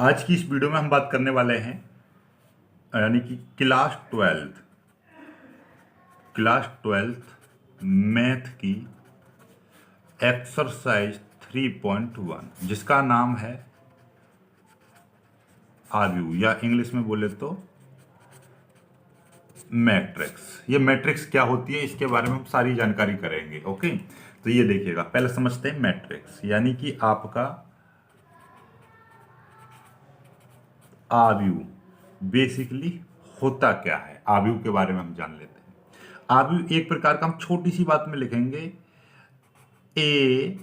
आज की इस वीडियो में हम बात करने वाले हैं यानी कि क्लास ट्वेल्थ मैथ की एक्सरसाइज 3.1 जिसका नाम है आरयू या इंग्लिश में बोले तो मैट्रिक्स। ये मैट्रिक्स क्या होती है इसके बारे में हम सारी जानकारी करेंगे। ओके, तो ये देखिएगा, पहले समझते हैं मैट्रिक्स यानी कि आपका आरयू बेसिकली होता क्या है। आरयू के बारे में हम जान लेते हैं। आरयू एक प्रकार का, हम छोटी सी बात में लिखेंगे ए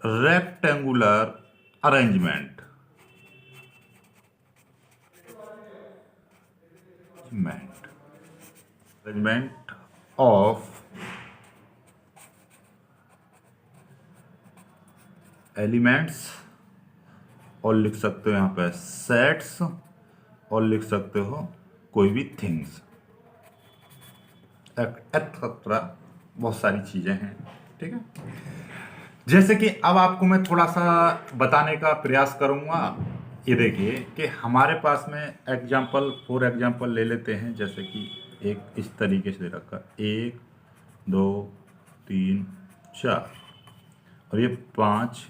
रेक्टेंगुलर अरेंजमेंट ऑफ एलिमेंट्स, और लिख सकते हो यहां पे सेट्स, और लिख सकते हो कोई भी थिंग्स एक्सेट्रा, बहुत सारी चीजें हैं। ठीक है, जैसे कि अब आपको मैं थोड़ा सा बताने का प्रयास करूंगा। ये देखिए कि हमारे पास में फॉर एग्जाम्पल ले लेते हैं, जैसे कि एक इस तरीके से दे रखा, 1 2 3 4, और ये 5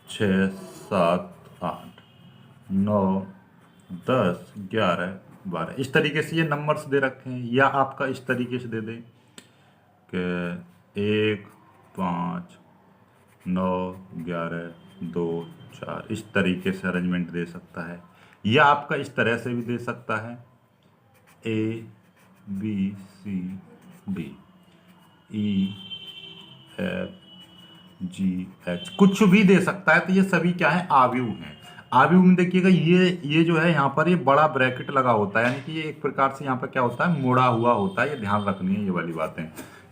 6 7 8 9 10 11 12, इस तरीके से ये नंबर्स दे रखे हैं। या आपका इस तरीके से दे दें कि 1 5 9 11 2 4, इस तरीके से अरेंजमेंट दे सकता है। या आपका इस तरह से भी दे सकता है ABCD EFGH, कुछ भी दे सकता है। तो ये सभी क्या है, आव्यूह हैं। आव्यूह में देखिएगा ये जो है यहाँ पर ये बड़ा ब्रैकेट लगा होता है, यानी कि ये एक प्रकार से यहाँ पर क्या होता है, मुड़ा हुआ होता है। ये ध्यान रखनी है ये वाली बातें।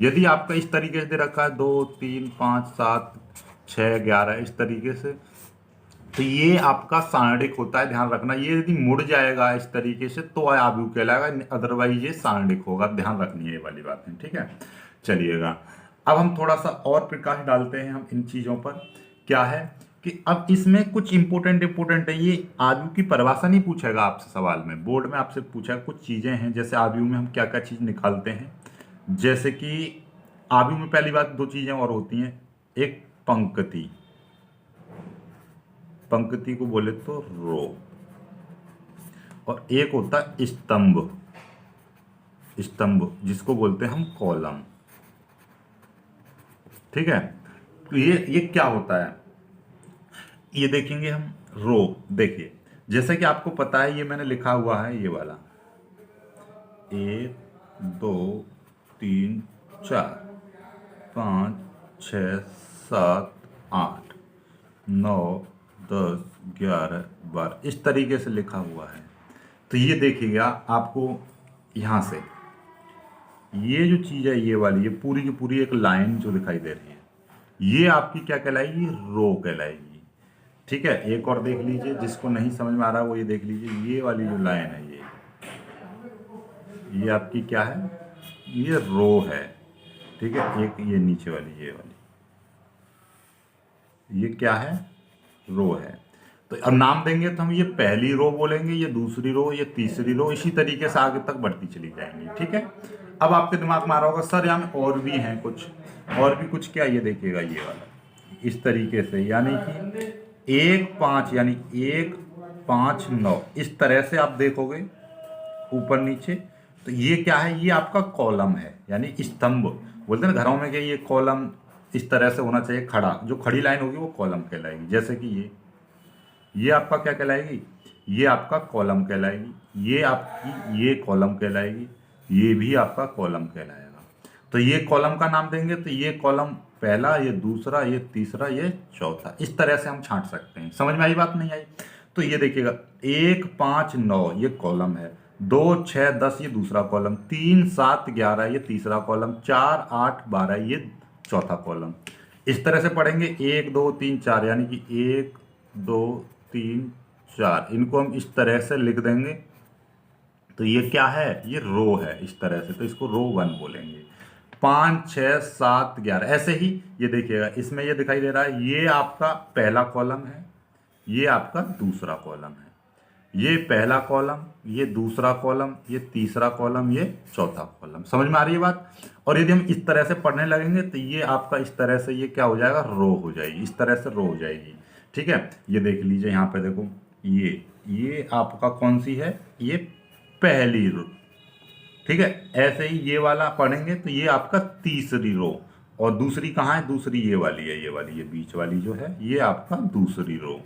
यदि आपका इस तरीके से दे रखा है 2 3 5 7 6 11 इस तरीके से, तो ये आपका सारणिक होता है। ध्यान रखना, ये यदि मुड़ जाएगा इस तरीके से तो आव्यूह कहलाएगा, अदरवाइज ये सारणिक होगा। ध्यान रखनी है ये वाली बातें। ठीक है, चलिएगा अब हम थोड़ा सा और प्रकाश डालते हैं हम इन चीजों पर। क्या है कि अब इसमें कुछ इंपोर्टेंट है। ये आव्यूह की परिभाषा नहीं पूछेगा आपसे सवाल में, बोर्ड में आपसे पूछेगा कुछ चीजें हैं, जैसे आव्यूह में हम क्या क्या चीज निकालते हैं। जैसे कि आव्यूह में पहली बात 2 चीजें और होती हैं, एक पंक्ति को बोले तो रो, और एक होता है स्तंभ जिसको बोलते हैं हम कॉलम। ठीक है, तो ये क्या होता है, ये देखेंगे हम। रो देखिए, जैसे कि आपको पता है, ये मैंने लिखा हुआ है ये वाला 1 2 3 4 5 6 7 8 9 10 11 12, इस तरीके से लिखा हुआ है। तो ये देखिएगा आपको यहाँ से ये जो चीज़ है, ये वाली, ये पूरी की पूरी एक लाइन जो दिखाई दे रही है, ये आपकी क्या कहलाएगी, रो कहलाएगी। ठीक है, एक और देख लीजिए, जिसको नहीं समझ में आ रहा वो ये देख लीजिए, ये वाली जो लाइन है ये आपकी क्या है, ये रो है। ठीक है, एक ये नीचे वाली ये क्या है, रो है। तो अब नाम देंगे तो हम ये पहली रो बोलेंगे, ये दूसरी रो, ये तीसरी रो, इसी तरीके से आगे तक बढ़ती चली जाएंगी। ठीक है, अब आपके दिमाग में आ रहा होगा सर यहाँ में और भी हैं कुछ, और भी कुछ क्या, ये देखिएगा ये वाला इस तरीके से, यानी कि 1 5 यानी 1 5 9, इस तरह से आप देखोगे ऊपर नीचे। तो ये क्या है, ये आपका कॉलम है, यानी स्तंभ बोलते हैं ना घरों में कि ये कॉलम इस तरह से होना चाहिए खड़ा, जो खड़ी लाइन होगी वो कॉलम कहलाएगी। जैसे कि ये आपका क्या कहलाएगी, ये आपका कॉलम कहलाएगी, ये आपकी ये कॉलम कहलाएगी, ये भी आपका कॉलम कहलाएगा। तो ये कॉलम का नाम देंगे, तो ये कॉलम पहला, ये दूसरा, ये तीसरा, ये चौथा, इस तरह से हम छांट सकते हैं। समझ में आई बात, नहीं आई? तो ये देखिएगा 1 5 9 ये कॉलम है, 2 6 10 ये दूसरा कॉलम, 3 7 11 ये तीसरा कॉलम, 4 8 12 ये चौथा कॉलम। इस तरह से पढ़ेंगे 1 2 3 4, यानी कि 1 2 3 4, इनको हम इस तरह से लिख देंगे। तो ये क्या है, ये रो है इस तरह से, तो इसको रो 1 बोलेंगे। 5 6 7 11 ऐसे ही ये देखिएगा, इसमें ये दिखाई दे रहा है, ये आपका पहला कॉलम है, ये आपका दूसरा कॉलम है, ये पहला कॉलम, ये दूसरा कॉलम, ये तीसरा कॉलम, ये चौथा कॉलम। समझ में आ रही है बात? और यदि हम इस तरह से पढ़ने लगेंगे तो ये आपका इस तरह से ये क्या हो जाएगा, रो हो जाएगी, इस तरह से रो हो जाएगी। ठीक है, ये देख लीजिए यहाँ पे देखो, ये आपका कौन सी है, ये पहली रो। ठीक है, ऐसे ही ये वाला पढ़ेंगे तो ये आपका तीसरी रो, और दूसरी कहाँ है, दूसरी ये वाली है, ये बीच वाली जो है ये आपका दूसरी रो।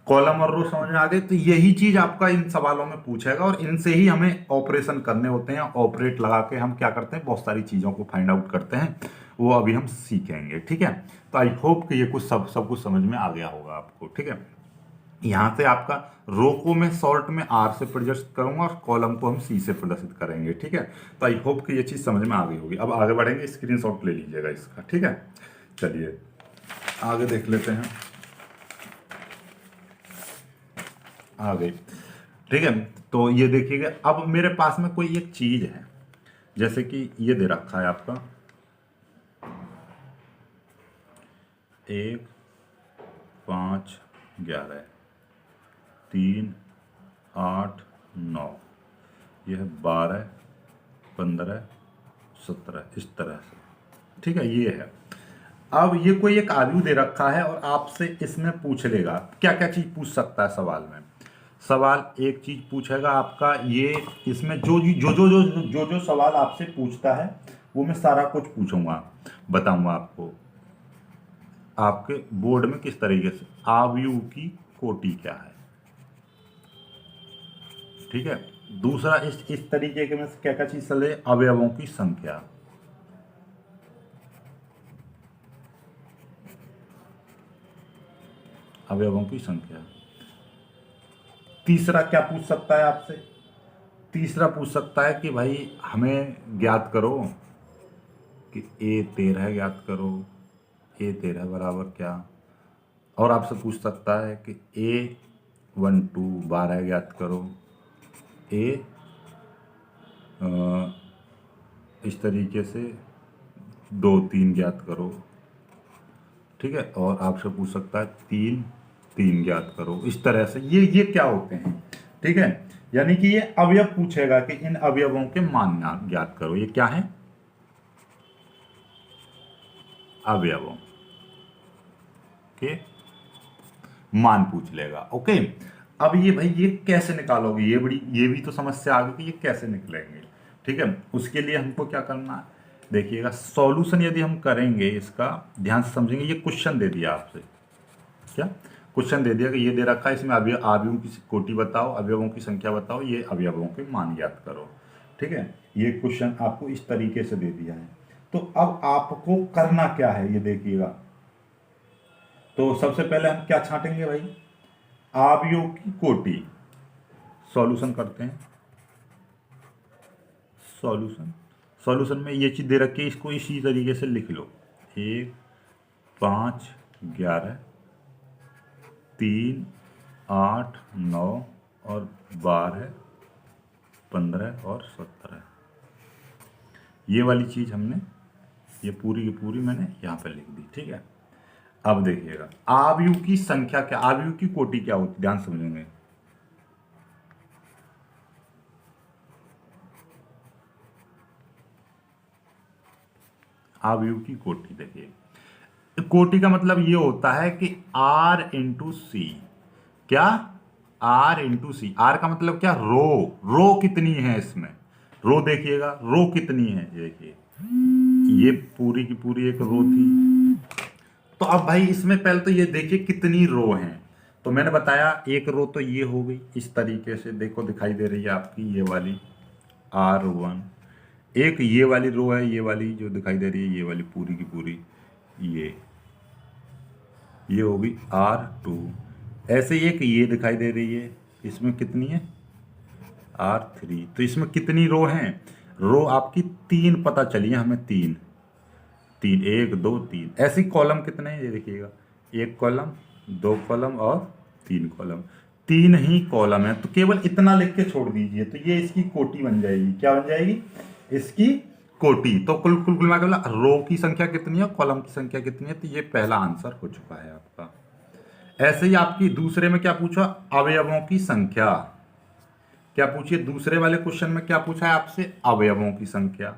कॉलम और रो समझ में आ गए? तो यही चीज आपका इन सवालों में पूछेगा, और इनसे ही हमें ऑपरेशन करने होते हैं। ऑपरेट लगा के हम क्या करते हैं, बहुत सारी चीजों को फाइंड आउट करते हैं, वो अभी हम सीखेंगे। ठीक है, तो आई होप कि ये कुछ सब कुछ समझ में आ गया होगा आपको। ठीक है, यहाँ से आपका रो को मैं शॉर्ट में आर से प्रदर्शित करूंगा और कॉलम को हम सी से प्रदर्शित करेंगे। ठीक है, तो आई होप कि ये चीज़ समझ में आ गई होगी। अब आगे बढ़ेंगे, स्क्रीनशॉट ले लीजिएगा इसका। ठीक है, चलिए आगे देख लेते हैं। आ गई। ठीक है, तो ये देखिएगा, अब मेरे पास में कोई एक चीज है, जैसे कि ये दे रखा है आपका 1 5 11 3 8 9, यह 12 15 17, इस तरह से। ठीक है, ये है। अब ये कोई एक आयु दे रखा है और आपसे इसमें पूछ लेगा, क्या क्या चीज पूछ सकता है सवाल में। सवाल एक चीज पूछेगा आपका, ये इसमें जो सवाल आपसे पूछता है वो मैं सारा कुछ पूछूंगा, बताऊंगा आपको आपके बोर्ड में किस तरीके से। आयु की कोटि क्या है, ठीक है। दूसरा इस तरीके के में क्या क्या चीज चले, अवयवों की संख्या, अवयवों की संख्या। तीसरा क्या पूछ सकता है आपसे, तीसरा पूछ सकता है कि भाई हमें ज्ञात करो कि A13 ज्ञात करो, A13 बराबर क्या। और आपसे पूछ सकता है कि A12 12 ज्ञात करो, इस तरीके से 2 3 ज्ञात करो। ठीक है, और आपसे पूछ सकता है 3 3 ज्ञात करो, इस तरह से। ये क्या होते हैं, ठीक है। यानी कि ये अवयव पूछेगा कि इन अवयवों के मान ज्ञात करो। ये क्या है, अवयवों के मान पूछ लेगा। ओके, अब ये भाई ये कैसे निकालोगे, ये भी तो समस्या आ गई कि ये कैसे निकलेंगे। ठीक है, उसके लिए हमको क्या करना है, देखिएगा सॉल्यूशन यदि हम करेंगे इसका, ध्यान से समझेंगे। ये क्वेश्चन दे दिया आपसे, क्या क्वेश्चन दे दिया कि ये दे रखा है, इसमें अवयवों की कोटि बताओ, अवयवों की संख्या बताओ, ये अवयवों के मान ज्ञात करो। ठीक है, ये क्वेश्चन आपको इस तरीके से दे दिया है। तो अब आपको करना क्या है, ये देखिएगा। तो सबसे पहले हम क्या छांटेंगे भाई, अवयवों की कोटि। सॉल्यूशन करते हैं, सॉल्यूशन में ये चीज दे रखी है, इसको इसी तरीके से लिख लो। 1 5 11 3 8 9 और 12 15 और 17। ये वाली चीज हमने, ये पूरी की पूरी मैंने यहाँ पे लिख दी। ठीक है, अब देखिएगा आयु की संख्या क्या, आयु की कोटि क्या होती, ध्यान समझेंगे। आयु की कोटि, देखिए कोटि का मतलब ये होता है कि R इंटू सी। क्या, R इंटू सी। R का मतलब क्या, रो कितनी है इसमें, रो देखिएगा, रो कितनी है, देखिए ये पूरी की पूरी एक रो थी। तो अब भाई इसमें पहले तो ये देखिए कितनी रो हैं। तो मैंने बताया एक रो तो ये हो गई, इस तरीके से देखो दिखाई दे रही है आपकी ये वाली R1। एक ये वाली रो है, ये वाली जो दिखाई दे रही है, ये वाली पूरी की पूरी ये होगी R2। ऐसे ही एक ये दिखाई दे रही है, इसमें कितनी है, R3। तो इसमें कितनी रो हैं, रो आपकी 3 पता चली है हमें, 3 1 2 3। ऐसी कॉलम कितने हैं, ये देखिएगा, 1 कॉलम 2 कॉलम और 3 कॉलम, 3 ही कॉलम है। तो केवल इतना लिख के छोड़ दीजिए, तो ये इसकी कोटि बन जाएगी। क्या बन जाएगी, इसकी कोटि। तो कुल कुल कुल मिला के रो की संख्या कितनी है, कॉलम की संख्या कितनी है, तो ये पहला आंसर हो चुका है आपका। ऐसे ही आपकी दूसरे में क्या पूछा, अवयवों की संख्या। क्या पूछिए दूसरे वाले क्वेश्चन में, क्या पूछा है आपसे, अवयवों की संख्या।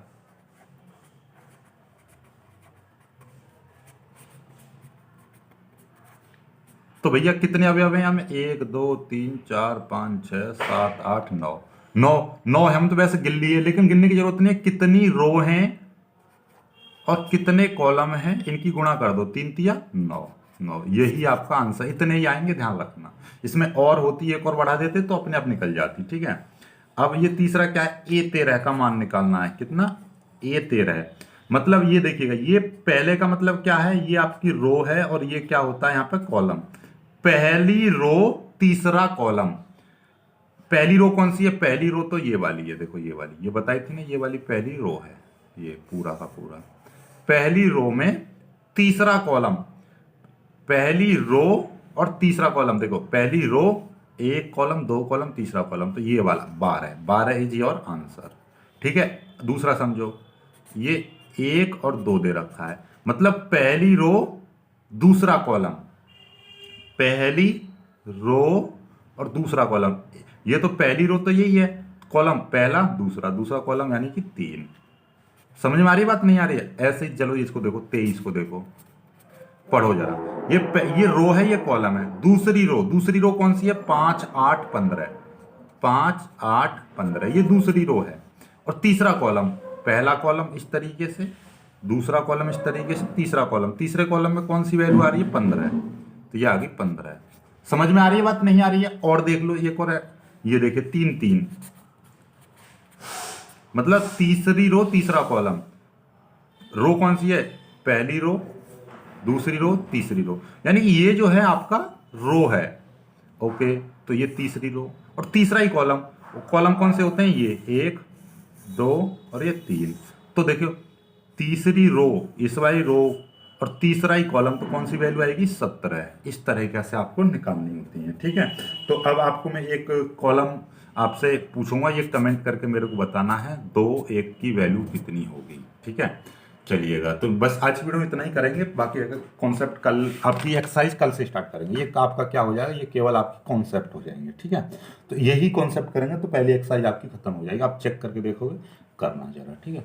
तो भैया कितने अवयव हैं हमें, 1 2 3 4 5 6 7 8 9, 9 हम तो वैसे गिन लिए, लेकिन गिनने की जरूरत नहीं है। कितनी रो हैं और कितने कॉलम हैं, इनकी गुणा कर दो, 3 तिया 9, 9 यही आपका आंसर, इतने ही आएंगे, ध्यान रखना। इसमें और होती, एक और बढ़ा देते तो अपने आप निकल जाती, ठीक है। अब ये तीसरा क्या है, A13 का मान निकालना है, कितना, A13। मतलब ये देखिएगा, ये पहले का मतलब क्या है, ये आपकी रो है और ये क्या होता है यहाँ पे कॉलम। पहली रो तीसरा कॉलम। पहली रो कौन सी है, पहली रो तो ये वाली है, देखो ये वाली, ये बताई थी ना, ये वाली पहली रो है, ये पूरा का पूरा। पहली रो में तीसरा कॉलम, पहली रो और तीसरा कॉलम, देखो पहली रो, एक कॉलम, दो कॉलम, तीसरा कॉलम, तो ये वाला 12, 12 इज योर आंसर, ठीक है। दूसरा समझो, ये 1 और 2 दे रखा है, मतलब पहली रो दूसरा कॉलम, पहली रो और दूसरा कॉलम। ये तो पहली रो तो यही है, कॉलम पहला दूसरा, दूसरा कॉलम यानी कि 3। समझ में आ रही बात, नहीं आ रही है, ऐसे ही चलो इसको देखो, 23 को देखो, पढ़ो जरा। ये रो है, ये कॉलम है। दूसरी रो कौन सी है, 5 8 15, 5 8 15, ये दूसरी रो है। और तीसरा कॉलम, पहला कॉलम इस तरीके से, दूसरा कॉलम इस तरीके से, तीसरा कॉलम, तीसरे कॉलम में कौन सी वैल्यू आ रही है, 15 है, तो ये आ गई 15 है। समझ में आ रही है बात, नहीं आ रही है, और देख लो एक और है, ये देखिए 3 3, मतलब तीसरी रो तीसरा कॉलम। रो कौन सी है, पहली रो दूसरी रो तीसरी रो, यानी कि ये जो है आपका रो है, ओके। तो ये तीसरी रो और तीसरा ही कॉलम, कॉलम कौन से होते हैं, ये 1 2 और ये 3। तो देखो तीसरी रो, इस वाली रो और तीसरा ही कॉलम, तो कौन सी वैल्यू आएगी, 17। इस तरीके से आपको निकालनी होती है, ठीक है। तो अब आपको मैं एक कॉलम आपसे पूछूंगा, ये कमेंट करके मेरे को बताना है 2 1 की वैल्यू कितनी होगी, ठीक है। चलिएगा, तो बस आज की वीडियो में इतना ही करेंगे, बाकी अगर कॉन्सेप्ट कल आपकी एक्सरसाइज कल से स्टार्ट करेंगे, ये आपका क्या हो जाएगा, ये केवल आपकी कॉन्सेप्ट हो जाएंगे, ठीक है। तो यही कॉन्सेप्ट करेंगे तो पहली एक्सरसाइज आपकी खत्म हो जाएगी, आप चेक करके देखोगे, करना जरा, ठीक है।